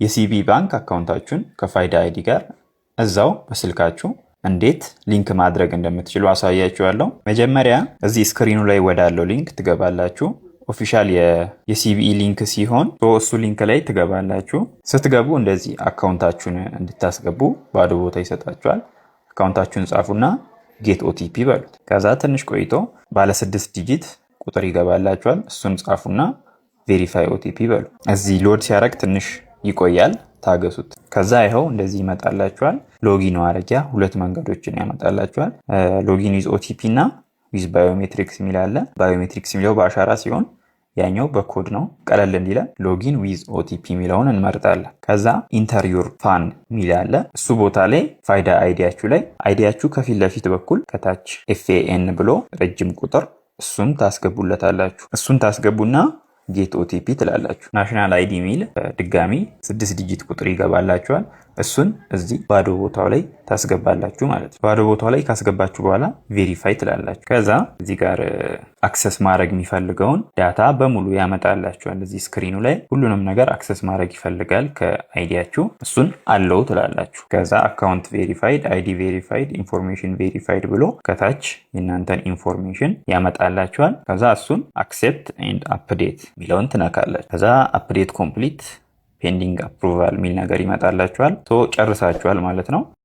የሲቢ ባንክ አካውንታችሁን ከፋይዳ አይዲ ጋር እዛው በስልካችሁ እንዴት ሊንክ ማድረግ እንደምትችሉ አሳያችኋለሁ። መጀመሪያ እዚህ ስክሪኑ ላይ ወዳለው ሊንክ ትገባላችሁ። ኦፊሻል የሲቢኢ ሊንክ ሲሆን እሱ ሊንክ ላይ ትገባላችሁ። ስትገቡ እንደዚህ አካውንታችሁን እንድታስገቡ ባዶ ቦታ ይሰጣችኋል። አካውንታችሁን ጻፉና ጌት ኦቲፒ በሉት። ከዛ ትንሽ ቆይቶ ባለ 6 ዲጂት ቁጥር ይገባላችኋል። እሱን ጻፉና ቬሪፋይ ኦቲፒ በሉ። እዚህ ሎድ ሲያደርግ ትንሽ ይቆያል፣ ታገሱት። ከዛ ይኸው እንደዚህ ይመጣላችኋል። ሎጊን ማድረጊያ 2 መንገዶችን ያመጣላችኋል። ሎጊን ዊዝ ኦቲፒ እና ዊዝ ባዮሜትሪክስ የሚል አለ። ባዮሜትሪክስ የሚለው በአሻራ ሲሆን ያኛው በኮድ ነው። ቀለል እንዲለን ሎጊን ዊዝ ኦቲፒ የሚለውን እንመርጣለን። ከዛ ኢንተር ዩር ፋን የሚል አለ። እሱ ቦታ ላይ ፋይዳ አይዲያችሁ ላይ አይዲያችሁ ከፊት ለፊት በኩል ከታች ኤፍኤን ብሎ ረጅም ቁጥር እሱን ታስገቡለታላችሁ። እሱን ታስገቡና ጌት ኦቲፒ ትላላችሁ። ናሽናል አይዲ ሚል ድጋሚ 6 ዲጂት ቁጥር ይገባላችኋል። እሱን እዚህ ባዶ ቦታው ላይ ታስገባላችሁ ማለት ነው። ባዶ ቦታው ላይ ካስገባችሁ በኋላ ቬሪፋይ ትላላችሁ። ከዛ እዚህ ጋር አክሰስ ማድረግ የሚፈልገውን ዳታ በሙሉ ያመጣላችኋል። እዚህ ስክሪኑ ላይ ሁሉንም ነገር አክሰስ ማድረግ ይፈልጋል ከአይዲያችሁ። እሱን አለው ትላላችሁ። ከዛ አካውንት ቬሪፋይድ፣ አይዲ ቬሪፋይድ፣ ኢንፎርሜሽን ቬሪፋይድ ብሎ ከታች የእናንተን ኢንፎርሜሽን ያመጣላችኋል። ከዛ እሱን አክሴፕት ኤንድ አፕዴት የሚለውን ትነካላችሁ። ከዛ አፕዴት ኮምፕሊት ፔንዲንግ አፕሩቫል የሚል ነገር ይመጣላችኋል። ጨርሳችኋል ማለት ነው።